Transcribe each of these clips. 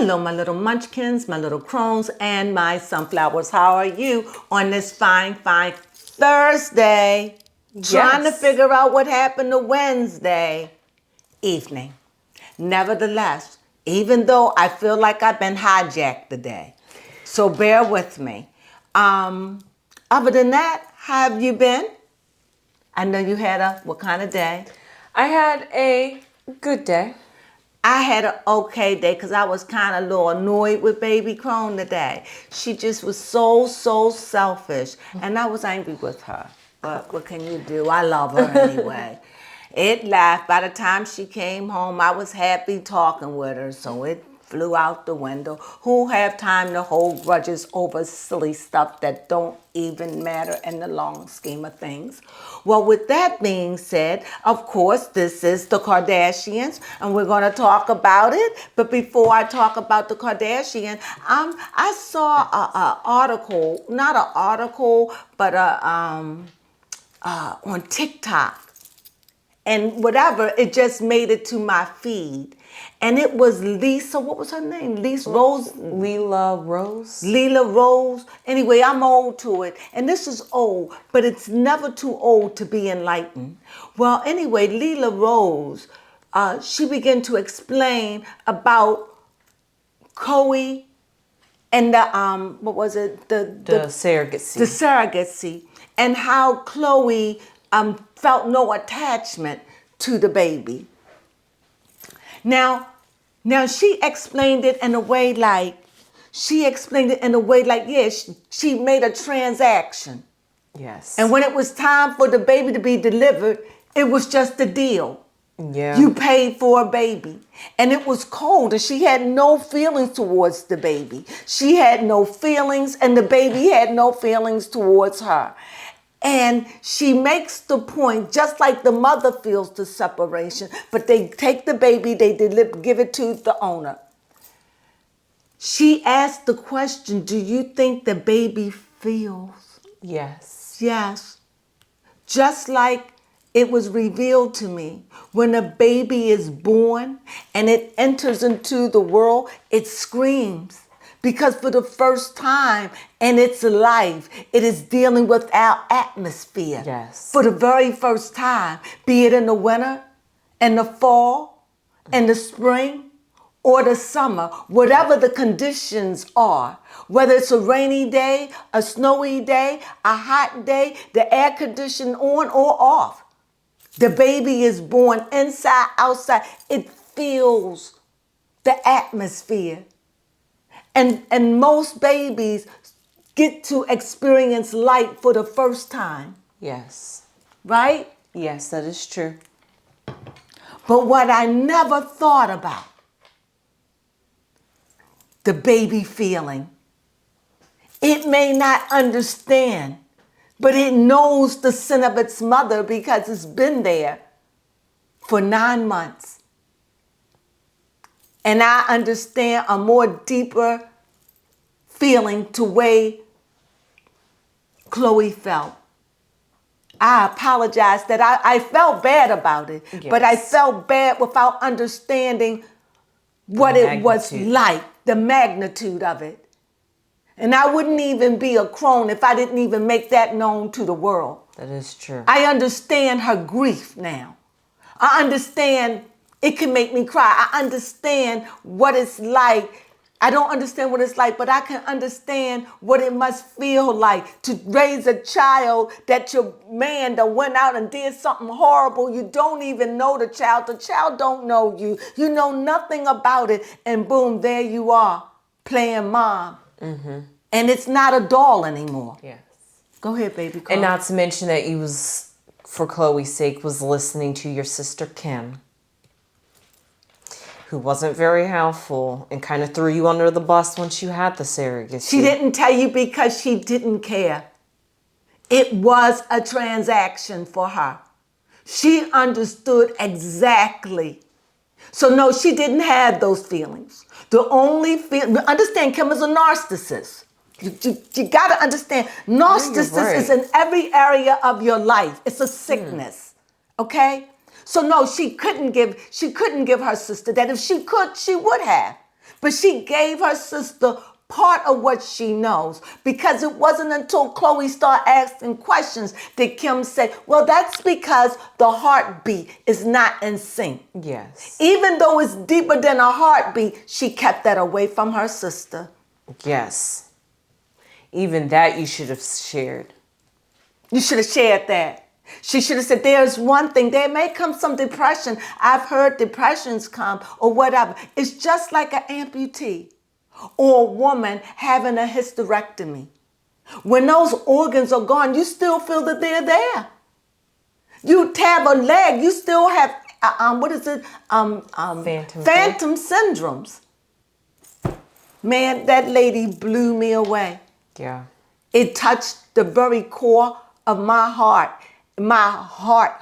Hello, my little munchkins, my little crones, and my sunflowers. How are you on this fine Thursday? Trying to figure out what happened to Wednesday evening. Nevertheless, even though I feel like I've been hijacked today, so bear with me. Other than that, how have you been? I know you had what kind of day? I had a good day. I had an okay day because I was kind of a little annoyed with baby Crone today. She just was so selfish. And I was angry with her. But what can you do? I love her anyway. It laughed. By the time she came home, I was happy talking with her. So it flew out the window. Who have time to hold grudges over silly stuff that don't even matter in the long scheme of things? Well, with that being said, of course, this is the Kardashians, and we're going to talk about it. But before I talk about the Kardashians, I saw an article, not an article, but on TikTok. And whatever, it just made it to my feed. And it was Lisa, what was her name? Lela Rose. Lela Rose. Anyway, I'm old to it. And this is old, but it's never too old to be enlightened. Well, anyway, Lela Rose, she began to explain about Chloe and the, what was it? The surrogacy. The surrogacy. And how Chloe felt no attachment to the baby. Now she explained it in a way like, she made a transaction. Yes. And when it was time for the baby to be delivered, it was just a deal. Yeah. You paid for a baby. And it was cold, and she had no feelings towards the baby. She had no feelings, and the baby had no feelings towards her. And she makes the point, just like the mother feels the separation, but they take the baby, they give it to the owner. She asked the question, do you think the baby feels? Yes. Yes. Just like it was revealed to me, when a baby is born and it enters into the world, it screams. Because for the first time in its life, it is dealing with our atmosphere. Yes. For the very first time, be it in the winter, in the fall, in the spring, or the summer, whatever the conditions are, whether it's a rainy day, a snowy day, a hot day, the air condition on or off. The baby is born inside, outside. It feels the atmosphere. And most babies get to experience light for the first time. Yes. Right? Yes, that is true. But what I never thought about, the baby feeling. It may not understand, but it knows the sin of its mother because it's been there for 9 months. And I understand a more deeper feeling to way Chloe felt. I apologize that I felt bad about it, yes. But I felt bad without understanding what it was like, the magnitude of it. And I wouldn't even be a crone if I didn't even make that known to the world. That is true. I understand her grief now. I understand it can make me cry. I understand what it's like. I don't understand what it's like, but I can understand what it must feel like to raise a child that your man that went out and did something horrible. You don't even know the child. The child don't know you. You know nothing about it. And boom, there you are playing mom. Mm-hmm. And it's not a doll anymore. Yes. Go ahead, baby. And not to mention that you was, for Chloe's sake, was listening to your sister Kim, who wasn't very helpful and kind of threw you under the bus once you had the surrogacy. She didn't tell you because she didn't care. It was a transaction for her. She understood exactly. So no, she didn't have those feelings. The only understand, Kim is a narcissist. You got to understand, narcissism is in every area of your life. It's a sickness, okay? So no, she couldn't give her sister that. If she could, she would have. But she gave her sister part of what she knows, because it wasn't until Chloe started asking questions that Kim said, well, that's because the heartbeat is not in sync. Yes. Even though it's deeper than a heartbeat, she kept that away from her sister. Yes. Even that you should have shared. You should have shared that. She should have said, there's one thing. There may come some depression. I've heard depressions come or whatever. It's just like an amputee or a woman having a hysterectomy. When those organs are gone, you still feel that they're there. You have a leg, you still have, phantom syndromes. Man, that lady blew me away. Yeah. It touched the very core of my heart. My heart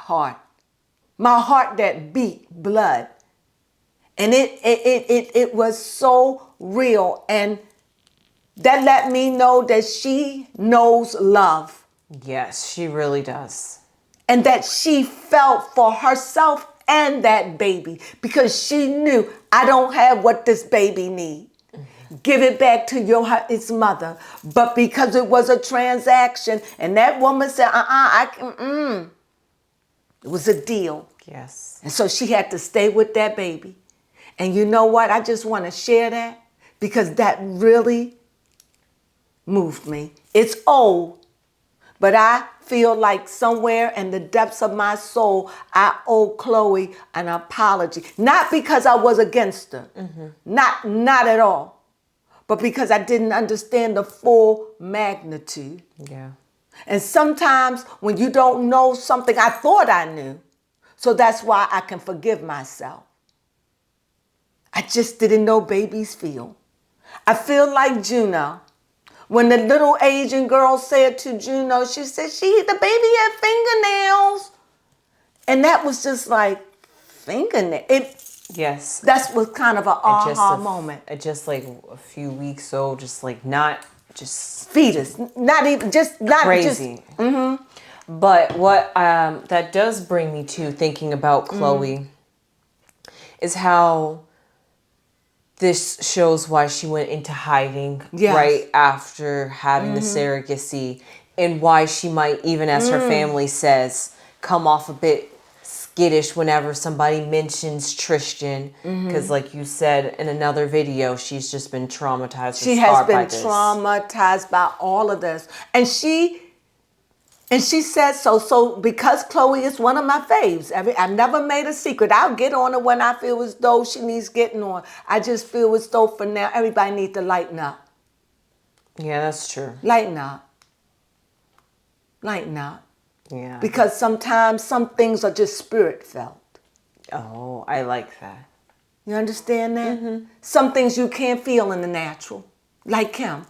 that beat blood. And it was so real. And that let me know that she knows love. Yes, she really does. And that she felt for herself and that baby, because she knew, I don't have what this baby needs. Give it back to its mother. But because it was a transaction, and that woman said, it was a deal. Yes. And so she had to stay with that baby. And you know what? I just want to share that because that really moved me. It's old, but I feel like somewhere in the depths of my soul, I owe Chloe an apology. Not because I was against her. Not at all. But because I didn't understand the full magnitude. Yeah. And sometimes when you don't know something, I thought I knew. So that's why I can forgive myself. I just didn't know babies feel. I feel like Juno. When the little Asian girl said to Juno, she said, the baby had fingernails. And that was just like, fingernails. Yes. That's was kind of an aha moment. Just like a few weeks old, just like not just fetus, not even just not crazy. Just, But what that does bring me to thinking about Chloe is how this shows why she went into hiding right after having the surrogacy, and why she might, even as her family says, come off a bit skittish whenever somebody mentions Tristan, because like you said in another video, she's just been traumatized. She has been traumatized by all of this, and she says so. So because Chloe is one of my faves, I've never made a secret. I'll get on her when I feel as though she needs getting on. I just feel as though for now everybody needs to lighten up. Yeah, that's true. Lighten up. Lighten up. Yeah. Because sometimes some things are just spirit felt. Oh, I like that. You understand that? Some things you can't feel in the natural. Like Kim.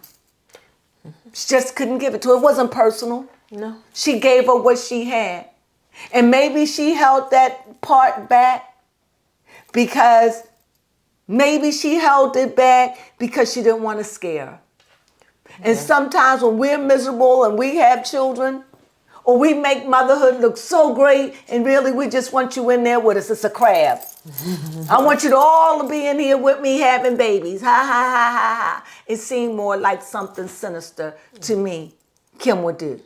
She just couldn't give it to her. It wasn't personal. No. She gave her what she had. And maybe she held that part back because maybe she held it back because she didn't want to scare her. And sometimes when we're miserable and we have children, or we make motherhood look so great, and really we just want you in there with us. It's a crab. I want you to all be in here with me having babies. Ha, ha, ha, ha, ha. It seemed more like something sinister to me Kim would do.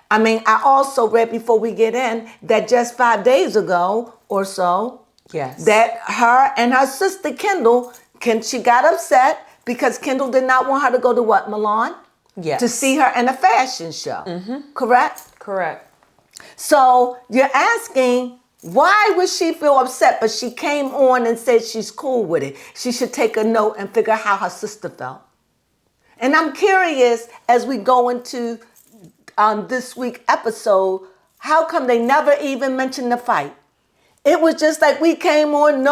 I mean, I also read before we get in that just 5 days ago or so, that her and her sister Kendall, she got upset because Kendall did not want her to go to what, Milan? Yes. To see her in a fashion show. Correct? Correct. So you're asking, why would she feel upset? But she came on and said she's cool with it. She should take a note and figure out how her sister felt. And I'm curious, as we go into this week's episode, how come they never even mentioned the fight? It was just like we came on,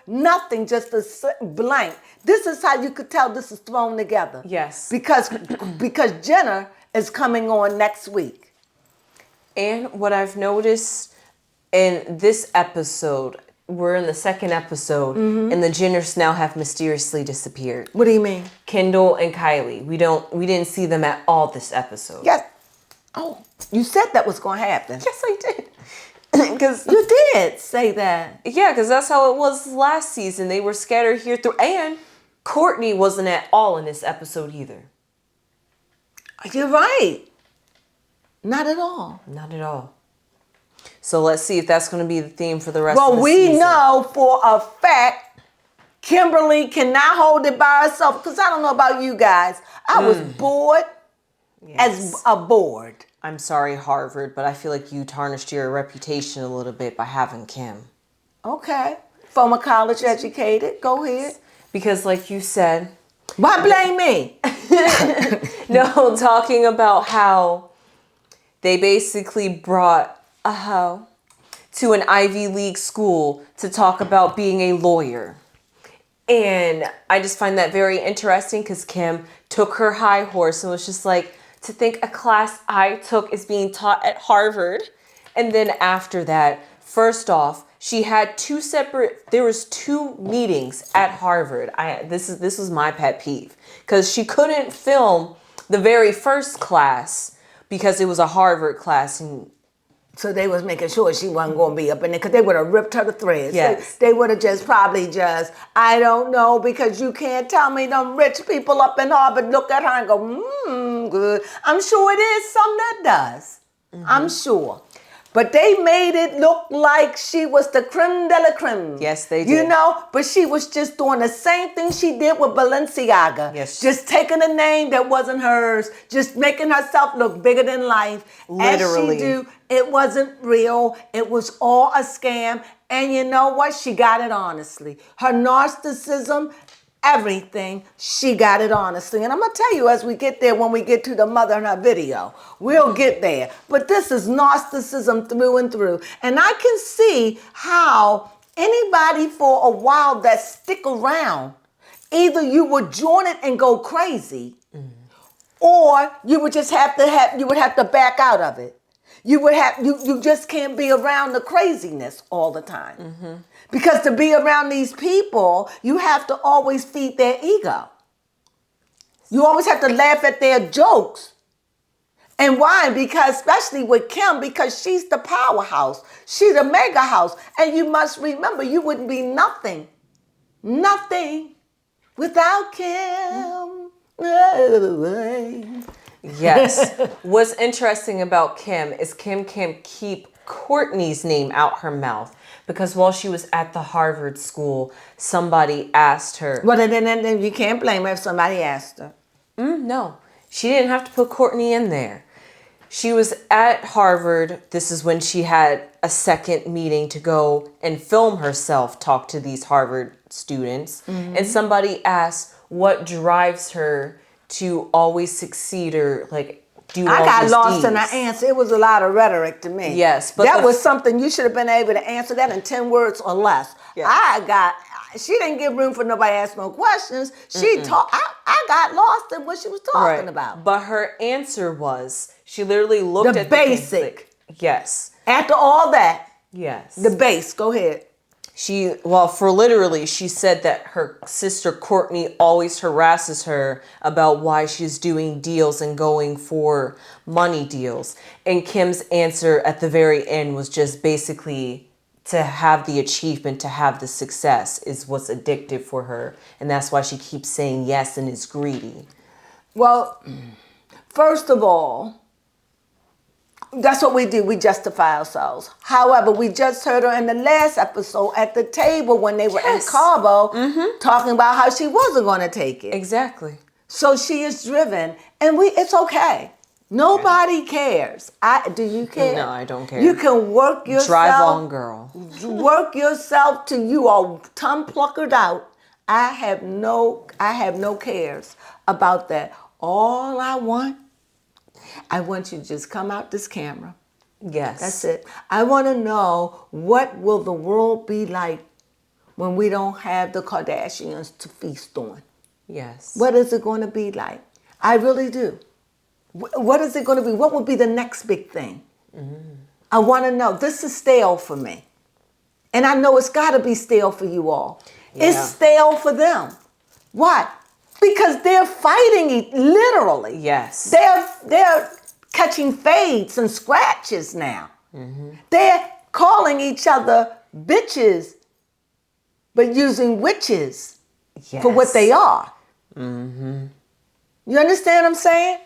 nothing, just a blank. This is how you could tell this is thrown together. Yes. Because Jenna is coming on next week. And what I've noticed in this episode, we're in the second episode, and the Jenners now have mysteriously disappeared. What do you mean? Kendall and Kylie. We didn't see them at all this episode. Yes. Oh, you said that was going to happen. Yes, I did. Because You did say that. yeah, because that's how it was last season. They were scattered here through, and Courtney wasn't at all in this episode either. You're right. Not at all. Not at all. So let's see if that's going to be the theme for the rest of the Well, season. we know for a fact Kimberly cannot hold it by herself, because I don't know about you guys. I was bored as a board. I'm sorry, Harvard, but I feel like you tarnished your reputation a little bit by having Kim. Okay. From a college educated. Go ahead. Because like you said... Why blame me? No, talking about how they basically brought a hoe to an Ivy League school to talk about being a lawyer. And I just find that very interesting because Kim took her high horse and was just like, to think a class I took is being taught at Harvard. And then after that, first off, she had there was two meetings at Harvard. This was my pet peeve, because she couldn't film the very first class because it was a Harvard class. And so they was making sure she wasn't going to be up in there, because they would have ripped her to threads. Yes. They would have I don't know, because you can't tell me them rich people up in Harvard look at her and go, good. I'm sure it is some that does. I'm sure. But they made it look like she was the creme de la creme. Yes, they did. You know, but she was just doing the same thing she did with Balenciaga. Yes. Just taking a name that wasn't hers, just making herself look bigger than life. Literally. As she do, it wasn't real. It was all a scam. And you know what? She got it honestly. Her narcissism, everything, she got it honestly. And I'm going to tell you, as we get there, when we get to the mother in her video, we'll get there. But this is narcissism through and through. And I can see how anybody for a while that stick around, either you would join it and go crazy, or you would just have to back out of it. You just can't be around the craziness all the time. Because to be around these people, you have to always feed their ego. You always have to laugh at their jokes. And why? Because especially with Kim, because she's the powerhouse. She's the mega house. And you must remember, you wouldn't be nothing without Kim. yes. What's interesting about Kim is Kim can't keep Courtney's name out her mouth, because while she was at the Harvard school, somebody asked her. Well, then you can't blame her if somebody asked her. No, she didn't have to put Courtney in there. She was at Harvard. This is when she had a second meeting to go and film herself talk to these Harvard students. And somebody asked what drives her to always succeed or like do all I got these lost deeds. in her answer. It was a lot of rhetoric to me. Yes, but that was something you should have been able to answer that in 10 words or less. Yes. She didn't give room for nobody to ask no questions. She talked. I got lost in what she was talking about. But her answer was, she literally looked at basic. Yes. After all that. Yes. The base. Go ahead. She said that her sister Courtney always harasses her about why she's doing deals and going for money deals. And Kim's answer at the very end was just basically to have the achievement, to have the success is what's addictive for her. And that's why she keeps saying yes and is greedy. Well, first of all, that's what we do. We justify ourselves. However, we just heard her in the last episode at the table when they were in Cabo talking about how she wasn't going to take it. Exactly. So she is driven, and it's okay. Nobody cares. Do you care? No, I don't care. You can work yourself. Drive on, girl. Work yourself till you are tongue pluckered out. I have no cares about that. All I want you to just come out this camera. Yes. That's it. I want to know, what will the world be like when we don't have the Kardashians to feast on? Yes. What is it going to be like? I really do. What is it going to be? What will be the next big thing? I want to know. This is stale for me. And I know it's got to be stale for you all. Yeah. It's stale for them. Why? Because they're fighting literally. Yes. They're catching fades and scratches now. calling each other bitches, but using witches for what they are. Mm-hmm. You understand what I'm saying?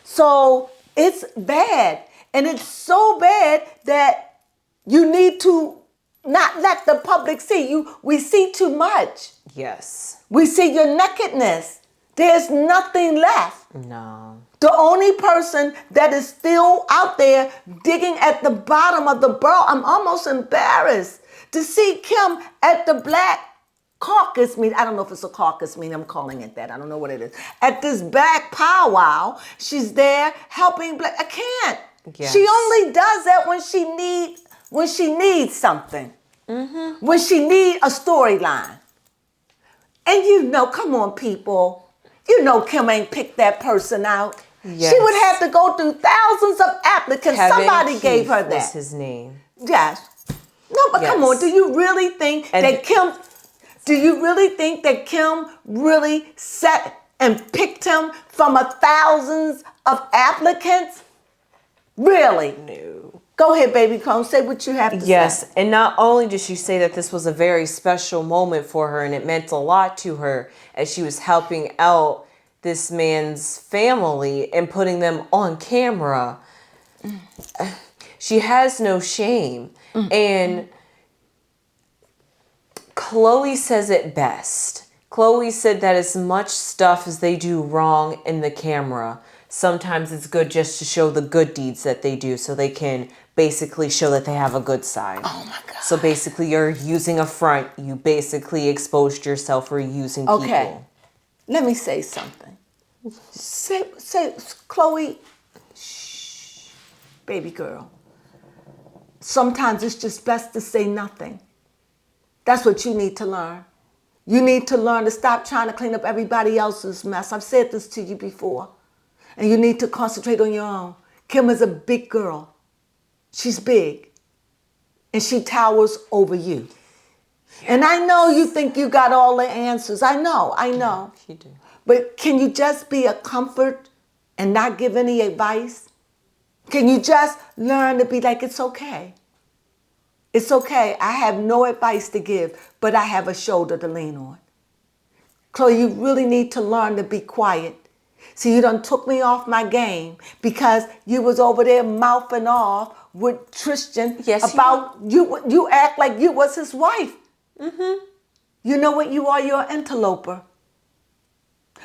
So it's bad. And it's so bad that you need to not let the public see you. We see too much. Yes. We see your nakedness. There's nothing left. No. The only person that is still out there digging at the bottom of the barrel, I'm almost embarrassed to see Kim at the Black Caucus meeting. I don't know if it's a caucus meeting. I'm calling it that. I don't know what it is. At this Black powwow, she's there helping Black. I can't. Yes. She only does that when she needs something. Mm-hmm. When she needs a storyline. And you know, come on, people. You know Kim ain't picked that person out. Yes. She would have to go through thousands of applicants. Kevin Somebody Keith gave her that. was his name. Yes. No, but Yes. come on. Do you really think that Kim... Do you really think that Kim really sat and picked him from thousands of applicants? Really? No. Go ahead, baby Crone. Say what you have to say. Yes, and not only did she say that this was a very special moment for her and it meant a lot to her as she was helping out this man's family and putting them on camera. She has no shame. And Chloe says it best. Chloe said that as much stuff as they do wrong in the camera, sometimes it's good just to show the good deeds that they do so they can basically show that they have a good side. Oh my God. So basically you're using a front. You basically exposed yourself for using people. Okay. Let me say something. Say, Chloe, shh, baby girl. Sometimes it's just best to say nothing. That's what you need to learn. You need to learn to stop trying to clean up everybody else's mess. I've said this to you before. And you need to concentrate on your own. Kim is a big girl. She's big. And she towers over you. Yes. And I know you think you got all the answers. I know. You do. But can you just be a comfort and not give any advice? Can you just learn to be like, it's okay. It's okay. I have no advice to give, but I have a shoulder to lean on. Chloe, you really need to learn to be quiet. See, you done took me off my game because you was over there mouthing off with Tristan about you. You act like you was his wife. Mm-hmm. You know what you are? You're an interloper.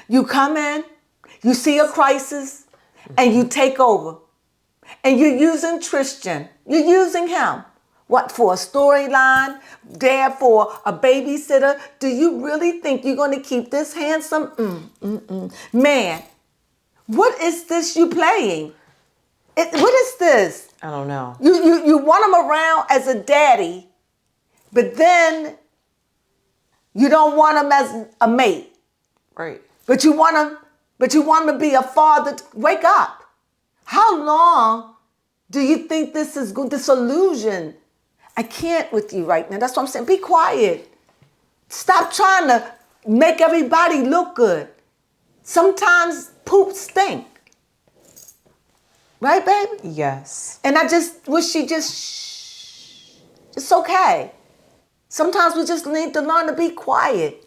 You come in, you see a crisis, and you take over. And you're using Tristan. You're using him. What, for a storyline? There for a babysitter? Do you really think you're going to keep this handsome? Man, what is this you playing? What is this? I don't know. You want him around as a daddy, but then you don't want him as a mate. Right. But you want him to be a father. Wake up. How long do you think this is good? This illusion. I can't with you right now. That's what I'm saying. Be quiet. Stop trying to make everybody look good. Sometimes poop stink. Right, baby? Yes. And I just wish she shh. It's okay. Sometimes we just need to learn to be quiet.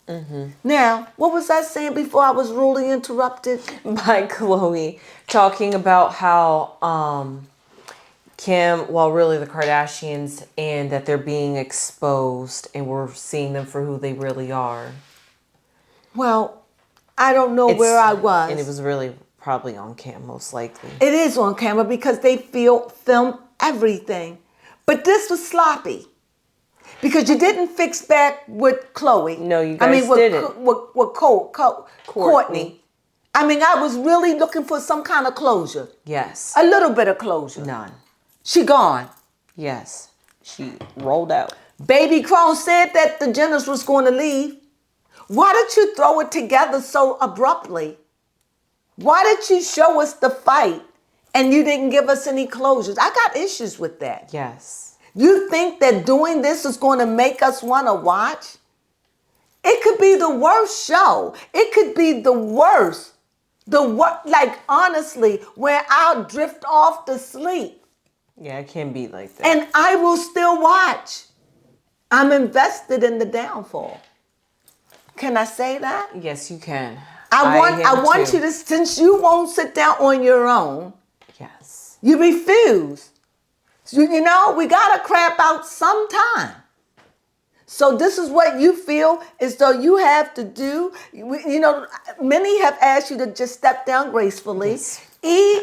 Mm-hmm. Now, what was I saying before I was rudely interrupted? By Chloe, talking about how Kim, well, really the Kardashians, and that they're being exposed and we're seeing them for who they really are. Well, I don't know where I was. And it was really probably on cam, most likely. It is on camera because they film everything. But this was sloppy. Because you didn't fix back with Chloe. No, you guys didn't. With Courtney. I mean, I was really looking for some kind of closure. Yes. A little bit of closure. None. She gone. Yes. She rolled out. Baby Crone said that the Jenners was going to leave. Why did you throw it together so abruptly? Why did you show us the fight and you didn't give us any closures? I got issues with that. Yes. You think that doing this is going to make us want to watch? It could be the worst show. It could be the worst. Like, honestly, where I'll drift off to sleep. Yeah, it can be like that. And I will still watch. I'm invested in the downfall. Can I say that? Yes, you can. I want too. you to, since you won't sit down on your own, Yes. you refuse. You know, we gotta crap out sometime. So this is what you feel as though you have to do. You know, many have asked you to just step down gracefully, Yes.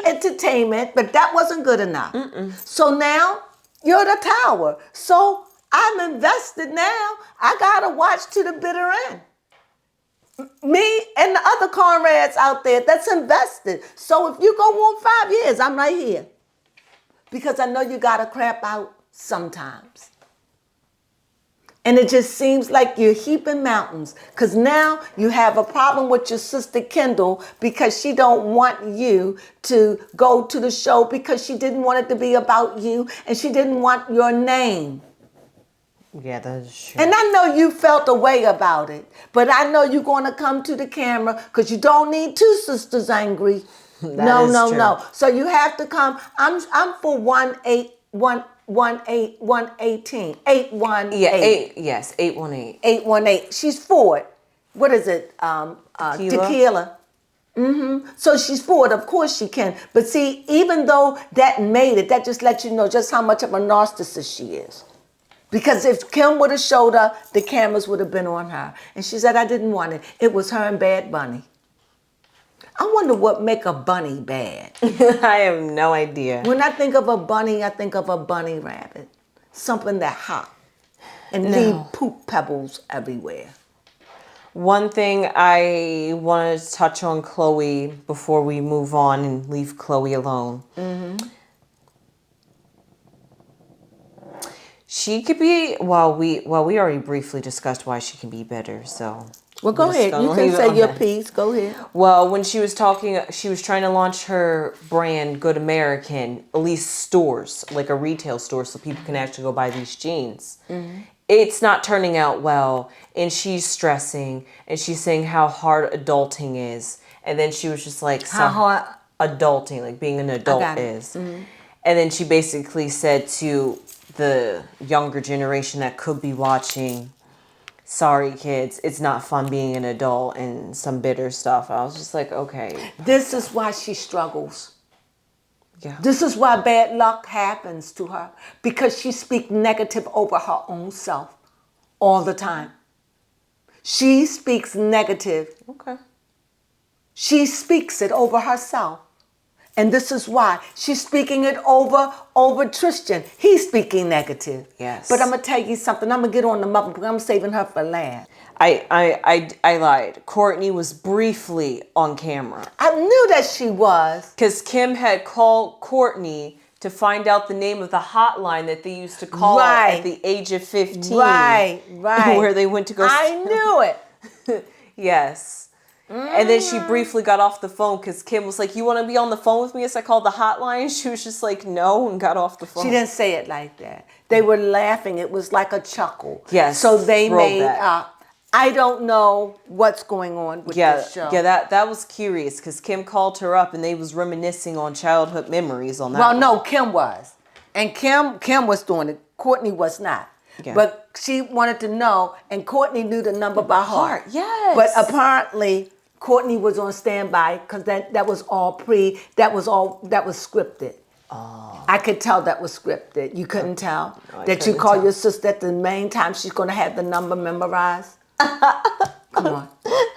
entertainment, but that wasn't good enough. So now you're the tower. So I'm invested now. I gotta watch to the bitter end. Me and the other comrades out there that's invested. So if you go on 5 years, I'm right here. Because I know you gotta crap out sometimes. And it just seems like you're heaping mountains. Because now you have a problem with your sister Kendall because she don't want you to go to the show because she didn't want it to be about you and she didn't want your name. Yeah, that is true. And I know you felt a way about it. But I know you're going to come to the camera because you don't need two sisters angry. No. So you have to come. I'm for 118. 818. Yeah, 818. 818. She's for it. What is it? Tequila. So she's for it. Of course she can. But see, even though that made it, that just lets you know just how much of a narcissist she is. Because if Kim would have showed up, the cameras would have been on her. And she said, I didn't want it. It was her and Bad Bunny. I wonder what make a bunny bad. I have no idea. When I think of a bunny, I think of a bunny rabbit. Something that hot and leave poop pebbles everywhere. One thing I wanted to touch on Chloe before we move on and leave Chloe alone. She could be, we already briefly discussed why she can be better, so. Well, go ahead. You can say your piece. Go ahead. Well, when she was talking, she was trying to launch her brand, Good American, at least stores, like a retail store, so people can actually go buy these jeans. It's not turning out well, and she's stressing, and she's saying how hard adulting is. And then she was just like, How hard? Adulting, like being an adult is. And then she basically said to the younger generation that could be watching, sorry kids, it's not fun being an adult, and some bitter stuff. I was just like, okay. This is why she struggles. Yeah. This is why bad luck happens to her. Because she speaks negative over her own self all the time. She speaks negative. Okay. She speaks it over herself. And this is why she's speaking it over Tristan. He's speaking negative. Yes. But I'm gonna tell you something. I'm gonna get on the mother because I'm saving her for last. I lied. Courtney was briefly on camera. I knew that she was. Because Kim had called Courtney to find out the name of the hotline that they used to call at the age of 15. Right. Where they went to go. I knew it. Yes. And then she briefly got off the phone because Kim was like, you want to be on the phone with me as I called the hotline? She was just like, no, and got off the phone. She didn't say it like that. They were laughing. It was like a chuckle. Yes. So they made throwback. I don't know what's going on with this show. Yeah, that was curious because Kim called her up and they was reminiscing on childhood memories on that. Well, no, Kim was. And Kim was doing it. Courtney was not. Yeah. But she wanted to know, and Courtney knew the number by heart. Yes. But apparently Courtney was on standby because that was all that was scripted. Oh. I could tell that was scripted. You couldn't tell? No, that you call your sister at the main time she's going to have the number memorized? Come on.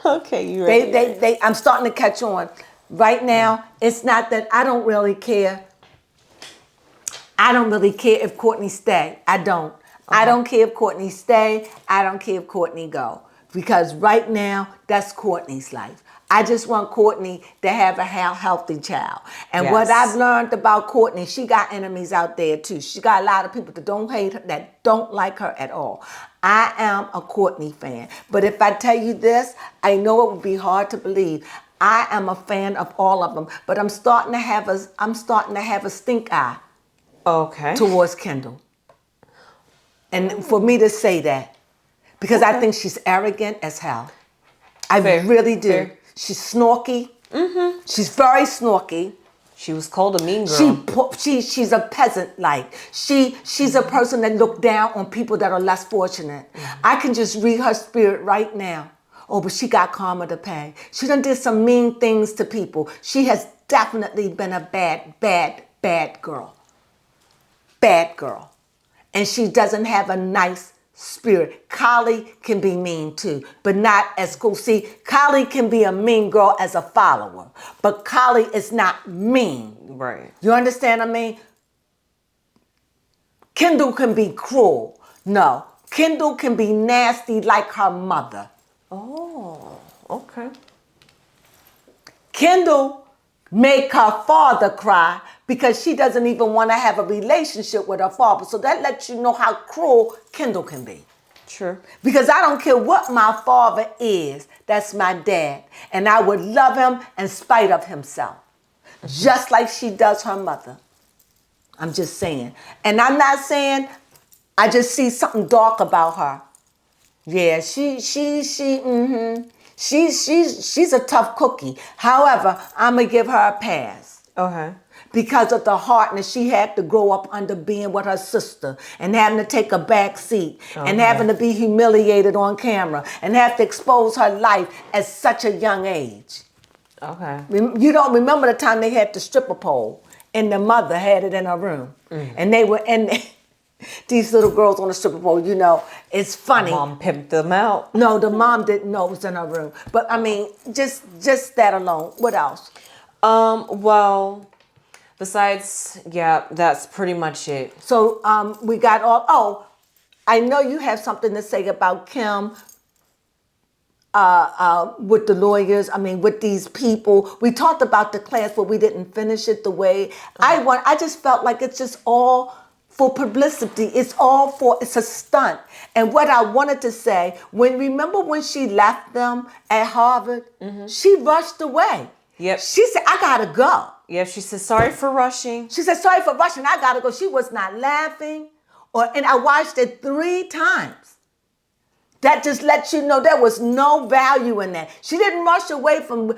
Okay, you ready? I'm starting to catch on. Right now, it's not that I don't really care. I don't really care if Courtney stay. I don't. I don't care if Courtney stay. I don't care if Courtney go. Because right now, that's Courtney's life. I just want Courtney to have a healthy child. And what I've learned about Courtney, she got enemies out there too. She got a lot of people that don't hate her, that don't like her at all. I am a Courtney fan. But if I tell you this, I know it would be hard to believe. I am a fan of all of them. But I'm starting to have a stink eye. Okay. Towards Kendall. And for me to say that, because I think she's arrogant as hell. I really do. Fair. She's snorky. Mm-hmm. She's very snorky. She was called a mean girl. She's a peasant like. She's a person that looked down on people that are less fortunate. I can just read her spirit right now. Oh, but she got karma to pay. She done did some mean things to people. She has definitely been a bad girl. Bad girl. And she doesn't have a nice spirit. Kylie can be mean too, but not as cool. See, Kylie can be a mean girl as a follower, but Kylie is not mean. Right. You understand what I mean? Kendall can be cruel. No, Kendall can be nasty like her mother. Oh, okay. Kendall make her father cry because she doesn't even want to have a relationship with her father. So that lets you know how cruel Kendall can be. Sure. Because I don't care what my father is, that's my dad. And I would love him in spite of himself. Just like she does her mother. I'm just saying. And I'm not saying, I just see something dark about her. Yeah, she's a tough cookie. However, I'm going to give her a pass. Okay. Because of the hardness she had to grow up under being with her sister and having to take a back seat and having to be humiliated on camera and have to expose her life at such a young age. Okay. You don't remember the time they had the stripper pole and the mother had it in her room. And they were in these little girls on the stripper pole, you know, it's funny. Mom pimped them out. No, the mom didn't know it was in her room. But I mean, just that alone. What else? Well, besides, yeah, that's pretty much it. So we got all, I know you have something to say about Kim with the lawyers. I mean, with these people. We talked about the class, but we didn't finish it the way I just felt like it's just all for publicity. It's a stunt. And what I wanted to say, remember when she left them at Harvard? She rushed away. Yep. She said, I gotta go. Yeah, she said, sorry for rushing. She said, sorry for rushing, I gotta go. She was not laughing. And I watched it 3 times. That just lets you know there was no value in that. She didn't rush away from,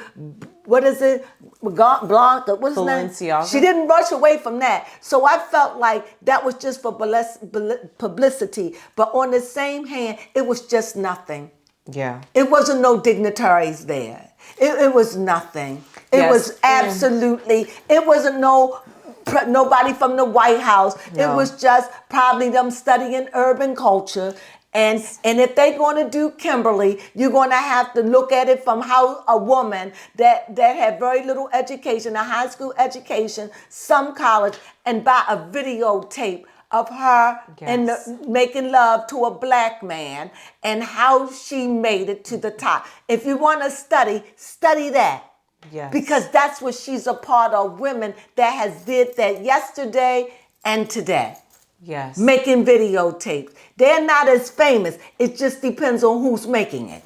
what is it? Blanca, what's his name? Balenciaga. She didn't rush away from that. So I felt like that was just for publicity. But on the same hand, it was just nothing. Yeah. It wasn't no dignitaries there. It was nothing. It was absolutely, it wasn't nobody from the White House. No. It was just probably them studying urban culture. And if they're going to do Kimberly, you're going to have to look at it from how a woman that had very little education, a high school education, some college, and buy a videotape of her and making love to a black man and how she made it to the top. If you want to study that. Yes. Because that's what she's a part of, women that has did that yesterday and today. Yes. Making videotapes. They're not as famous. It just depends on who's making it.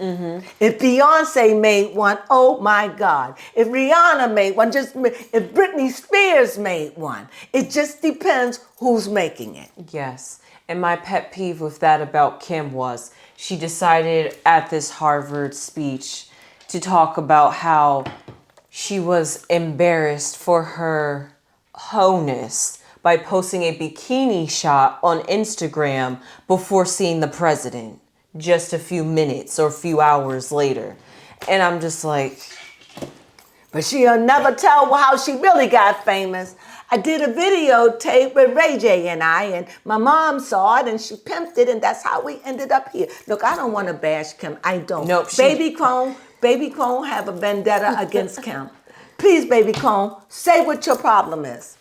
If Beyonce made one, oh my God. If Rihanna made one, if Britney Spears made one, it just depends who's making it. Yes. And my pet peeve with that about Kim was she decided at this Harvard speech to talk about how she was embarrassed for her wholeness by posting a bikini shot on Instagram before seeing the president just a few minutes or a few hours later. And I'm just like... But she'll never tell how she really got famous. I did a videotape with Ray J and and my mom saw it and she pimped it, and that's how we ended up here. Look, I don't want to bash Kim. I don't. Nope. Baby Crone have a vendetta against Kim. Please, Baby Crone, say what your problem is.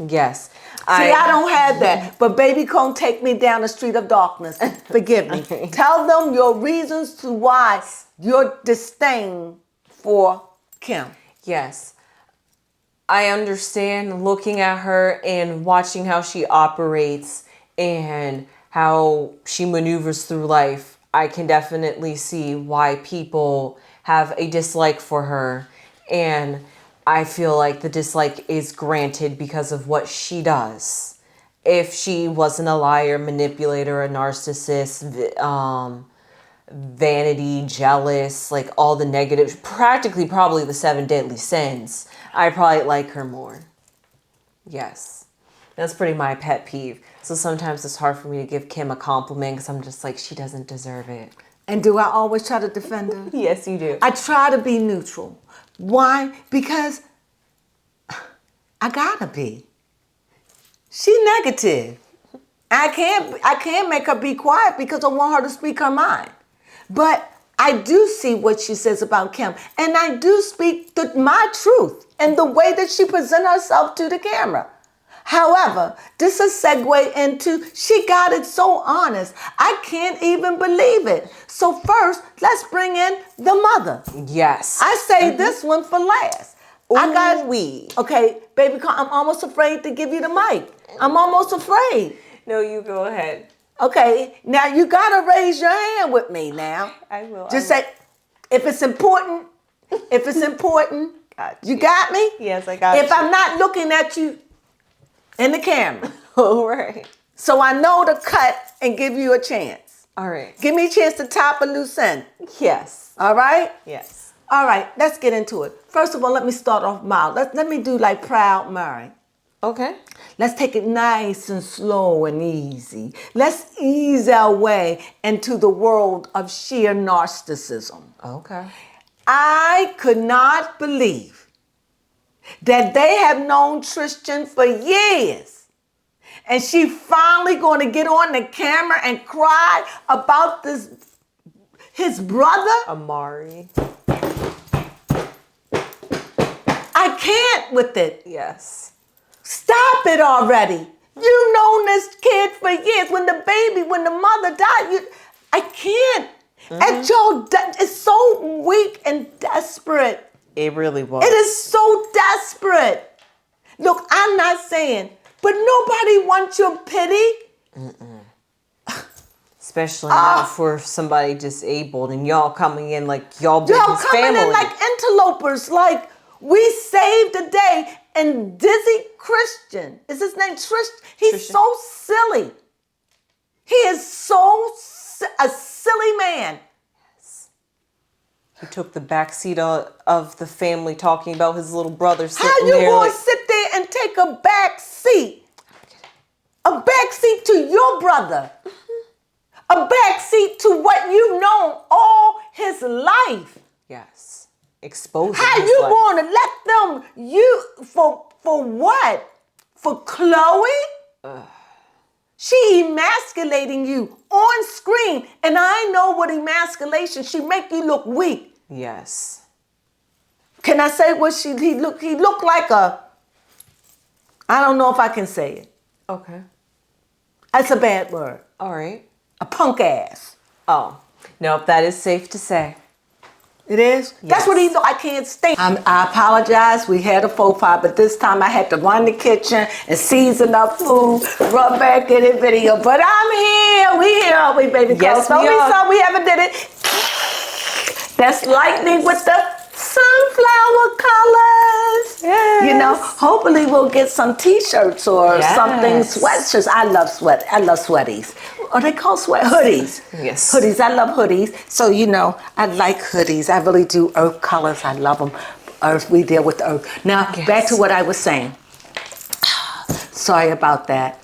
Yes. I don't have that. But Baby Crone, take me down the street of darkness. Forgive me. Tell them your reasons to why your disdain for Kim. Yes. I understand looking at her and watching how she operates and how she maneuvers through life. I can definitely see why people have a dislike for her. And I feel like the dislike is granted because of what she does. If she wasn't a liar, manipulator, a narcissist, vanity, jealous, like all the negatives, practically probably the 7 deadly sins, I probably like her more. Yes. That's pretty my pet peeve. So sometimes it's hard for me to give Kim a compliment because I'm just like, she doesn't deserve it. And do I always try to defend her? Yes, you do. I try to be neutral. Why? Because I gotta be. She negative. I can't make her be quiet because I want her to speak her mind. But I do see what she says about Kim, and I do speak my truth and the way that she presents herself to the camera. However, this is a segue into, she got it so honest. I can't even believe it. So first, let's bring in the mother. Yes. I say this one for last. Okay, baby, I'm almost afraid to give you the mic. I'm almost afraid. No, you go ahead. Okay, now you gotta raise your hand with me now. I will. Just say, if it's important, Got you got me? Yes, I got you. If I'm not looking at you in the camera. All right. So I know to cut and give you a chance. All right. Give me a chance to top a loose end. Yes. All right? Yes. All right, let's get into it. First of all, let me start off mild. Let me do like Proud Mary. Okay. Let's take it nice and slow and easy. Let's ease our way into the world of sheer narcissism. Okay. I could not believe that they have known Tristan for years. And she finally going to get on the camera and cry about his brother? Amari. I can't with it. Yes. Stop it already. You've known this kid for years. When the mother died, I can't. And Joe, it's so weak and desperate. It really was. It is so desperate. Look, I'm not saying, but nobody wants your pity. Especially now for somebody disabled and y'all coming in like y'all been his family. Y'all coming in like interlopers, like we saved the day. And Dizzy Christian, is his name Tristan? He's so silly. He is a silly man. Yes. He took the backseat of the family talking about his little brother sitting How you there. going to sit there and take a back seat? A back seat to your brother. A back seat to what you've known all his life. Yes. Exposing How his you life. going to let them, for what? For Chloe? She emasculating you on screen. And I know what emasculation, she make you look weak. Yes. Can I say what he looked like I don't know if I can say it. Okay. That's a bad word. All right. A punk ass. Oh. Nope, that is safe to say. It is? Yes. That's what I can't stand. I apologize. We had a faux pas, but this time I had to run the kitchen and season up food, run back in the video. But I'm here. We here, are we, baby? Yes, we are. saw we haven't did it. That's lightning with the sunflower colors. Yes. You know, hopefully we'll get some t-shirts or something, sweatshirts. I love sweaties. Are they called hoodies? Yes. Hoodies. I love hoodies. So, you know, I like hoodies. I really do. Earth colors. I love them. Earth. We deal with the earth. Now, back to what I was saying. Sorry about that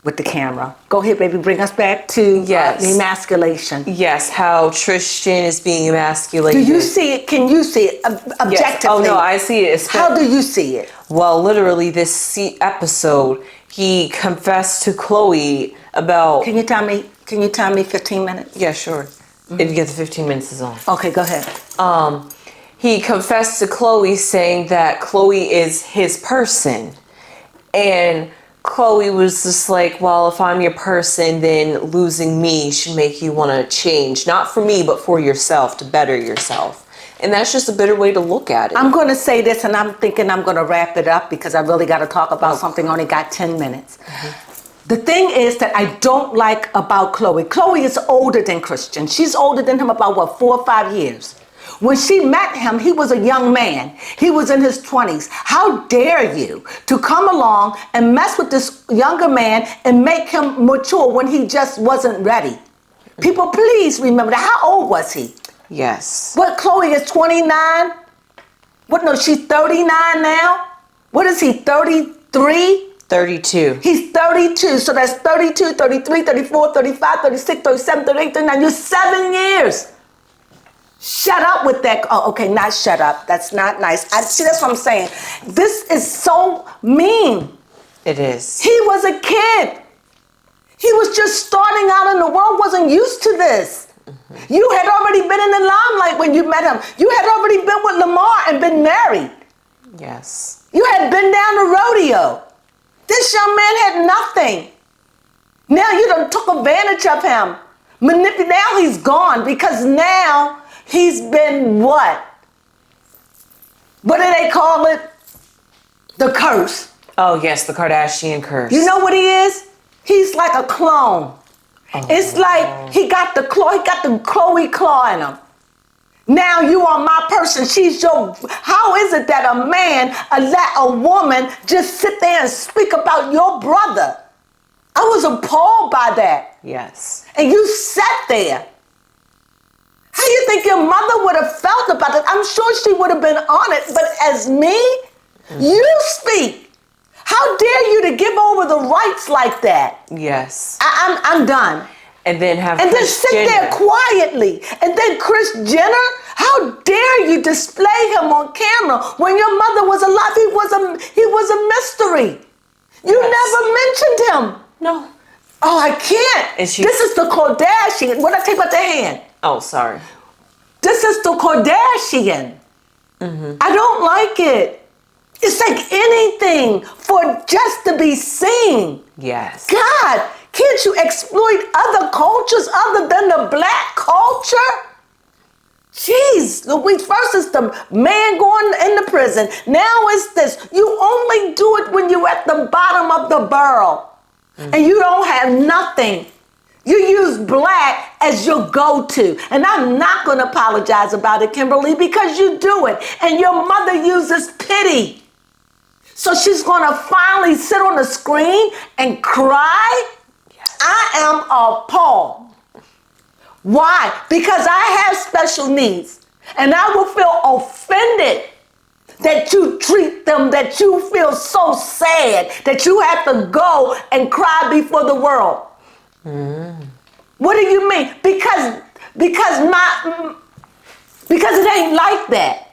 with the camera. Go ahead, baby. Bring us back to the emasculation. Yes, how Tristan is being emasculated. Do you see it? Can you see it objectively? Yes. Oh, no, I see it. How do you see it? Well, literally, this episode, he confessed to Chloe about... Can you tell me 15 minutes? Yeah, sure. Mm-hmm. If you get the 15 minutes is on. Okay, go ahead. He confessed to Chloe saying that Chloe is his person. And Chloe was just like, well, if I'm your person, then losing me should make you want to change. Not for me, but for yourself, to better yourself. And that's just a better way to look at it. I'm going to say this, and I'm thinking I'm going to wrap it up because I really got to talk about something. I only got 10 minutes. Mm-hmm. The thing is that I don't like about Chloe. Chloe is older than Christian. She's older than him about, 4 or 5 years. When she met him, he was a young man. He was in his 20s. How dare you to come along and mess with this younger man and make him mature when he just wasn't ready? People, please remember that. How old was he? Yes. What, Chloe is 29? What, no, she's 39 now? What is he, 30? 33? 32. He's 32. So that's 32, 33, 34, 35, 36, 37, 38, 39. You're 7 years. Shut up with that. Oh, okay, not shut up. That's not nice. See, that's what I'm saying. This is so mean. It is. He was a kid. He was just starting out in the world, wasn't used to this. Mm-hmm. You had already been in the limelight when you met him. You had already been with Lamar and been married. Yes. You had been down the rodeo. This young man had nothing. Now you done took advantage of him. Now he's gone because now he's been what? What do they call it? The curse. Oh, yes, the Kardashian curse. You know what he is? He's like a clone. Oh. It's like he got the Chloe claw in him. Now you are my person. She's your. How is it that a man, let a woman just sit there and speak about your brother? I was appalled by that. Yes. And you sat there. How do you think your mother would have felt about it? I'm sure she would have been on it. But as me, you speak. How dare you to give over the rights like that? Yes. I'm done. And then sit there quietly. And then Kris Jenner, how dare you display him on camera when your mother was alive? He was a mystery. You never mentioned him. No. Oh, I can't. This is the Kardashian. What did I take out the hand? Oh, sorry. This is the Kardashian. Mm-hmm. I don't like it. It's like anything for just to be seen. Yes. God, can't you exploit other cultures other than the black culture? Jeez, Louise, first it's the man going into prison. Now it's this. You only do it when you're at the bottom of the barrel. Mm-hmm. And you don't have nothing. You use black as your go-to. And I'm not going to apologize about it, Kimberly, because you do it. And your mother uses pity. So she's going to finally sit on the screen and cry? Yes. I am appalled. Why? Because I have special needs. And I will feel offended that you treat them, that you feel so sad, that you have to go and cry before the world. Mm. What do you mean? Because it ain't like that.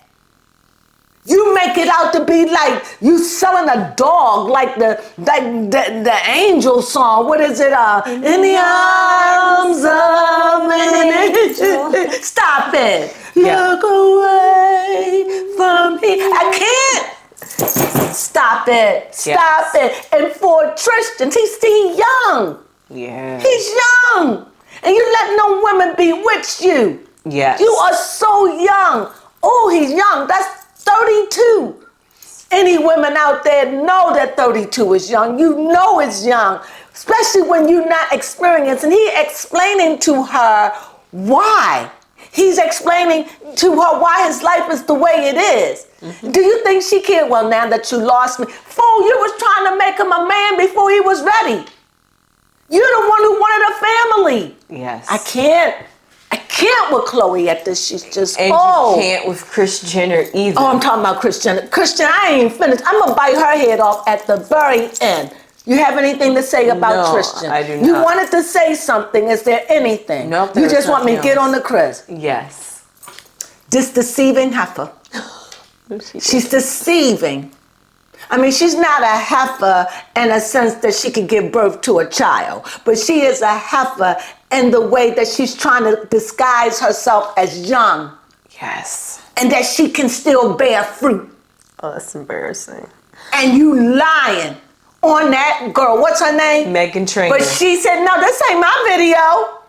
You make it out to be like you selling a dog, like the angel song. What is it? In the arms of an angel. Stop it. Yeah. Look away from me. I can't. Stop it. Stop it. And for Tristan, he's young. Yeah. He's young. And you let no women bewitch you. Yes. You are so young. Oh, he's young. That's 32. Any women out there know that 32 is young. You know it's young, especially when you're not experienced. And he explaining to her why. He's explaining to her why his life is the way it is. Mm-hmm. Do you think she cared? Well, now that you lost me. Fool, you was trying to make him a man before he was ready. You're the one who wanted a family. Yes. I can't with Khloe at this. She's just, and you can't with Kris Jenner either. Oh, I'm talking about Kris Jenner. Kris Jenner, I ain't finished. I'm going to bite her head off at the very end. You have anything to say about Kris Jenner? I do not. You wanted to say something. Is there anything? No, you just want me to get on the Kris? Yes. This deceiving heifer. She's deceiving. I mean, she's not a heifer in a sense that she could give birth to a child, but she is a heifer in the way that she's trying to disguise herself as young. Yes. And that she can still bear fruit. Oh, that's embarrassing. And you lying on that girl. What's her name? Meghan Trainor. But she said, no, this ain't my video.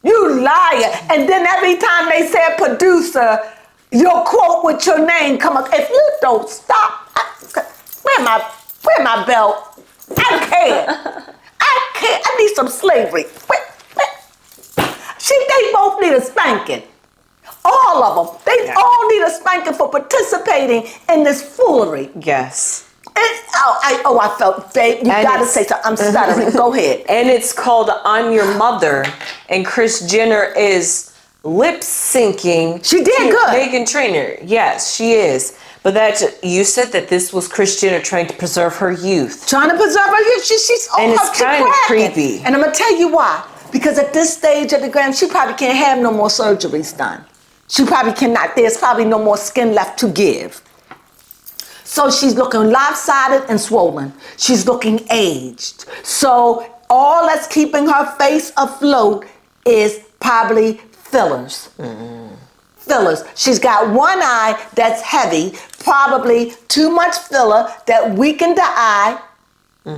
You liar. And then every time they said producer, your quote with your name come up. If you don't stop, where my belt? I can't. I need some slavery. They both need a spanking. All of them. They all need a spanking for participating in this foolery. Yes. I felt, babe, you gotta say something. I'm stuttering. Go ahead. And it's called I'm Your Mother. And Kris Jenner is lip syncing. She did good. Meghan Trainor. Yes, she is. But you said that this was Kris Jenner trying to preserve her youth. Trying to preserve her youth. She's and it's kind of creepy. And I'm going to tell you why. Because at this stage of the gram, she probably can't have no more surgeries done. She probably cannot. There's probably no more skin left to give. So she's looking lopsided and swollen. She's looking aged. So all that's keeping her face afloat is probably fillers. Fillers. She's got one eye that's heavy, probably too much filler that weakened the eye.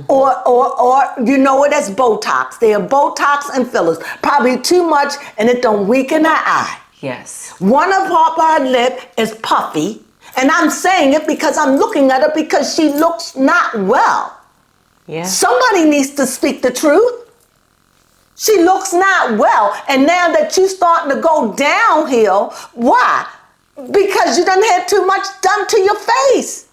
Or you know what? That's Botox. They are Botox and fillers. Probably too much, and it don't weaken her eye. Yes. One of her lip is puffy, and I'm saying it because I'm looking at her because she looks not well. Yeah. Somebody needs to speak the truth. She looks not well, and now that you're starting to go downhill, why? Because you done had too much done to your face.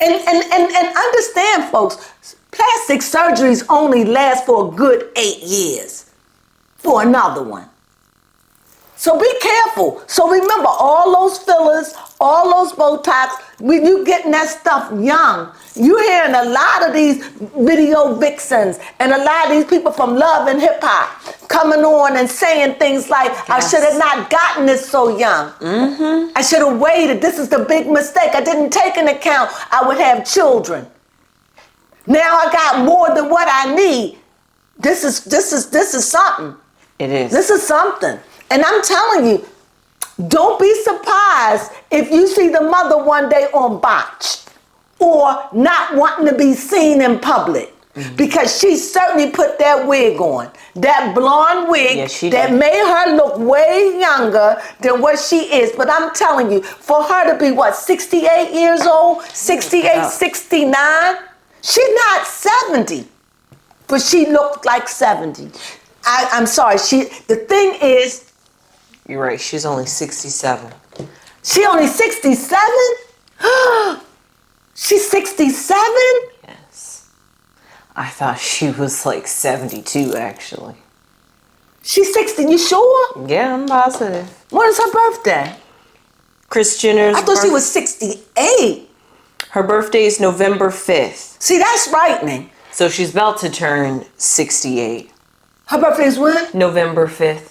And understand, folks, plastic surgeries only last for a good 8 years for another one. So be careful. So remember, all those fillers, all those Botox, when you getting that stuff young, you hearing a lot of these video vixens and a lot of these people from Love and Hip Hop coming on and saying things like, I should have not gotten this so young. I should have waited. This is the big mistake. I didn't take into account I would have children. Now I got more than what I need. This is something. It is. This is something. And I'm telling you, don't be surprised if you see the mother one day on botch or not wanting to be seen in public. Because she certainly put that wig on. That blonde wig that made her look way younger than what she is. But I'm telling you, for her to be, 68 years old? 68, 69? She's not 70. But she looked like 70. I'm sorry. The thing is, you're right. She's only 67. She only 67? She's 67? Yes. I thought she was like 72, actually. She's 60. You sure? Yeah, I'm positive. When is her birthday? Kris Jenner's I thought she was 68. Her birthday is November 5th. See, that's frightening. So she's about to turn 68. Her birthday is when? November 5th.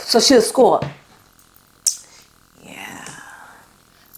So she'll score. Yeah.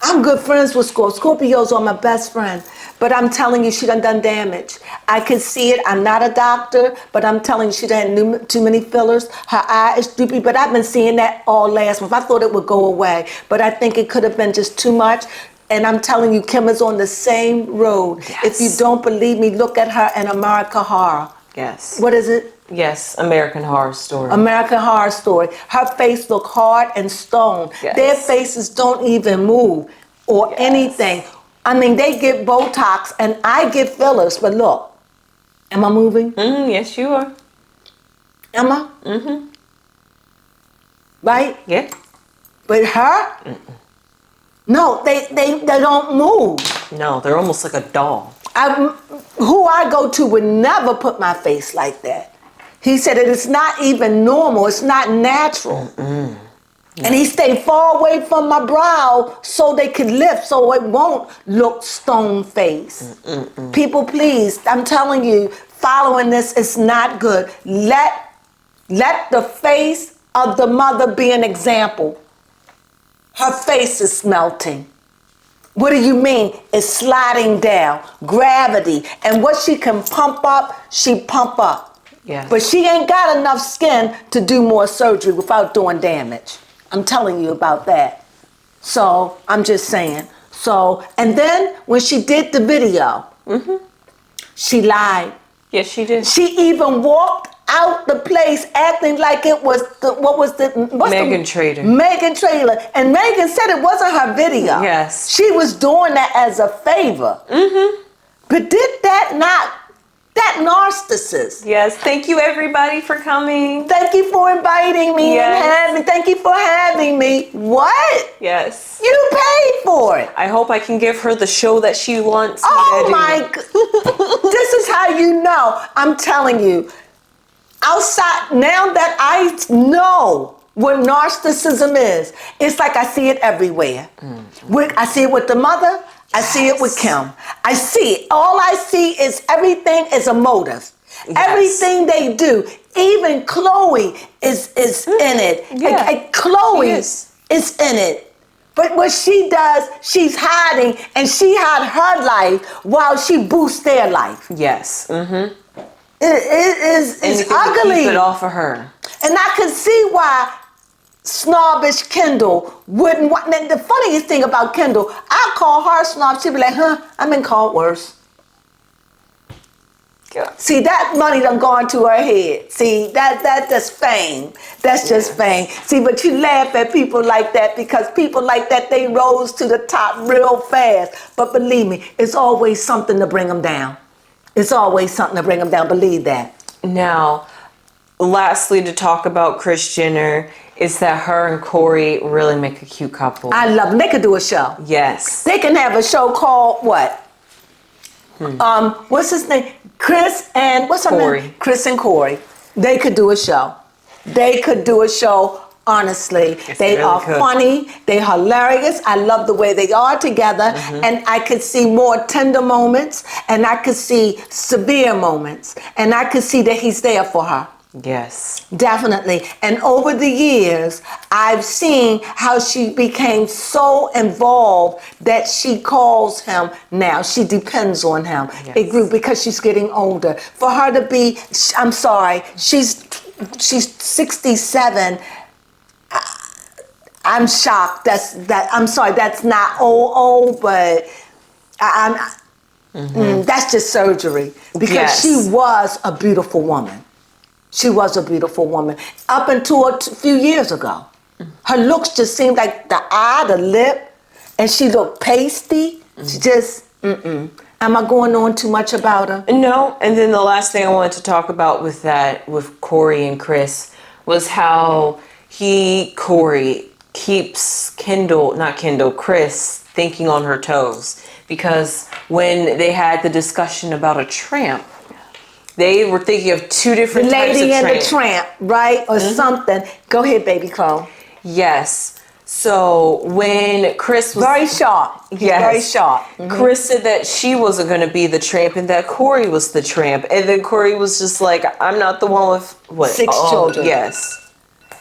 I'm good friends with Scorpios are my best friend. But I'm telling you, she done damage. I can see it. I'm not a doctor, but I'm telling you, she done had too many fillers. Her eye is droopy, but I've been seeing that all last month. I thought it would go away, but I think it could have been just too much. And I'm telling you, Kim is on the same road. Yes. If you don't believe me, look at her in American Horror. Yes. What is it? Yes, American Horror Story. American Horror Story. Her face look hard and stone. Yes. Their faces don't even move or anything. I mean, they get Botox and I get fillers, but look. Am I moving? Yes, you are. Am I? Right? Yeah. But her? No, they don't move. No, they're almost like a doll. Who I go to would never put my face like that. He said that it's not even normal. It's not natural. And he stayed far away from my brow so they could lift, so it won't look stone face. People, please, I'm telling you, following this is not good. Let the face of the mother be an example. Her face is melting. What do you mean? It's sliding down. Gravity. And what she can pump up, she pump up. Yes. But she ain't got enough skin to do more surgery without doing damage. I'm telling you about that. So, I'm just saying. So, and then when she did the video, she lied. Yes, she did. She even walked out the place acting like it was Megan Trainor. Megan Trainor. And Megan said it wasn't her video. Yes. She was doing that as a favor. But did that narcissist? Yes. Thank you, everybody, for coming. Thank you for inviting me and thank you for having me. What? Yes. You paid for it. I hope I can give her the show that she wants. Oh my God. This is how you know. I'm telling you. Outside, now that I know what narcissism is. It's like I see it everywhere. I see it with the mother. I see it with Kim. I see it. All I see is everything is a motive. Yes. Everything they do, even Chloe is in it. Yeah. Chloe is in it. But what she does, she's hiding, and she had her life while she boosts their life. Yes. Mm-hmm. It's ugly. Keep it off of her. And I could see why snobbish Kendall wouldn't want. And the funniest thing about Kendall, I call her snob. She'd be like, I've been called worse. Yeah. See, that money done gone to her head. See, that's just fame. That's just fame. See, but you laugh at people like that because people like that, they rose to the top real fast. But believe me, it's always something to bring them down. It's always something to bring them down. Believe that. Now, lastly, to talk about Kris Jenner, is that her and Corey really make a cute couple. I love them. They could do a show. Yes. They can have a show called what? What's his name? Chris and what's her name? Chris and Corey. They could do a show. They could do a show. Honestly, they are funny. They're hilarious. I love the way they are together, and I could see more tender moments, and I could see severe moments, and I could see that he's there for her. Yes. Definitely. And over the years, I've seen how she became so involved that she calls him now. She depends on him. Yes. It grew because she's getting older. For her to be, I'm sorry, she's 67. I'm shocked. I'm sorry, that's not old, but that's just surgery. Because she was a beautiful woman. She was a beautiful woman. Up until a few years ago. Her looks just seemed like the eye, the lip, and she looked pasty. She just, Am I going on too much about her? No, and then the last thing I wanted to talk about with Corey and Chris, was how Corey, keeps Chris thinking on her toes. Because when they had the discussion about a tramp, they were thinking of two different types of tramp. The lady and the tramp, right? Or something. Go ahead, baby Crone. Yes. So when Chris was... Very sharp. Yes. Very sharp. Chris said that she wasn't going to be the tramp and that Corey was the tramp. And then Corey was just like, I'm not the one with... what? 6 children. Yes.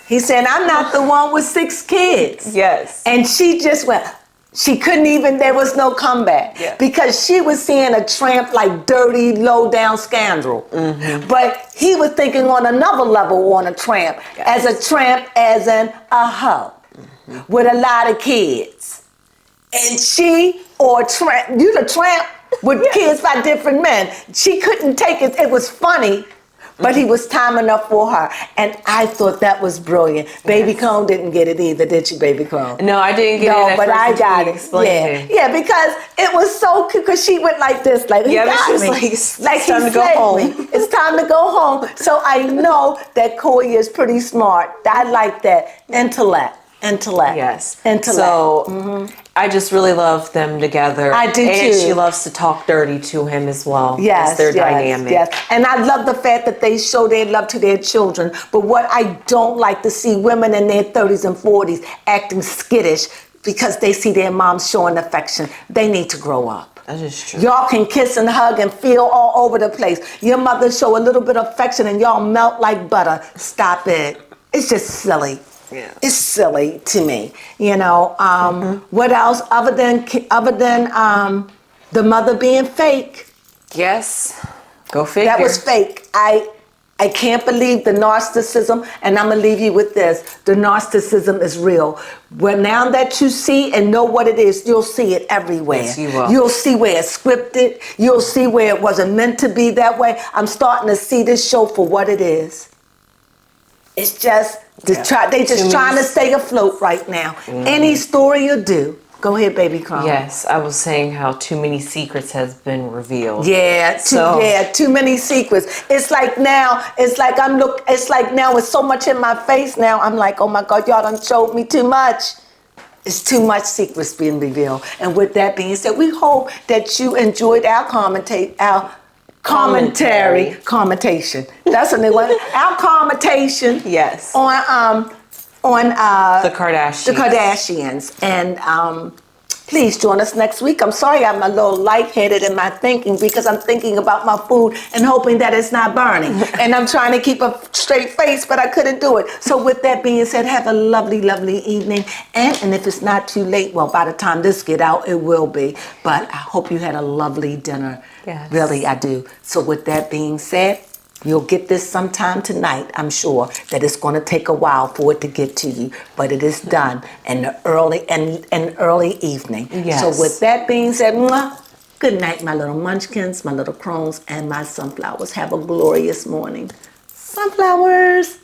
He said, I'm not the one with 6 kids. Yes. And she just went... She couldn't even, there was no comeback. Yeah. Because she was seeing a tramp like dirty, low-down scoundrel. But he was thinking on another level on a tramp. Yes. As in a hoe. With a lot of kids. And she, or tramp, you the tramp with kids by different men. She couldn't take it. It was funny. But he was time enough for her. And I thought that was brilliant. Baby Crone didn't get it either, did you, Baby Crone? No, I didn't get it. No, but I got it. Yeah, because it was so cute, because she went like this, like, yeah, but she was like, it's time to go home. It's time to go home. So I know that Corey is pretty smart. I like that. Intellect. Yes. Intellect. So I just really love them together. I do and too. She loves to talk dirty to him as well. Yes, it's their dynamic. Yes. And I love the fact that they show their love to their children. But what I don't like to see women in their 30s and 40s acting skittish because they see their moms showing affection. They need to grow up. That is true. Y'all can kiss and hug and feel all over the place. Your mother show a little bit of affection and y'all melt like butter. Stop it. It's just silly. Yeah. It's silly to me, you know. What else other than the mother being fake? Yes, go figure. That was fake. I can't believe the narcissism, and I'm gonna leave you with this: the narcissism is real. Well, now that you see and know what it is, you'll see it everywhere. Yes, you will. You'll see where it's scripted. You'll see where it wasn't meant to be that way. I'm starting to see this show for what it is. It's just. They just trying to stay afloat right now. Any story you do. Go ahead, Baby Crone. Yes, I was saying how too many secrets has been revealed. Yeah, too many secrets. It's like now with so much in my face now, I'm like, oh my God, y'all done showed me too much. It's too much secrets being revealed. And with that being said, we hope that you enjoyed our commentation. That's a new one. Our commentation. Yes. on The Kardashians. The Kardashians. And please join us next week. I'm sorry I'm a little lightheaded in my thinking because I'm thinking about my food and hoping that it's not burning. And I'm trying to keep a straight face, but I couldn't do it. So with that being said, have a lovely, lovely evening. And if it's not too late, well, by the time this get out, it will be. But I hope you had a lovely dinner. Yes. Really, I do. So with that being said, you'll get this sometime tonight. I'm sure that it's going to take a while for it to get to you, but it is done in the early evening. Yes. So with that being said, good night, my little munchkins, my little crones, and my sunflowers. Have a glorious morning. Sunflowers.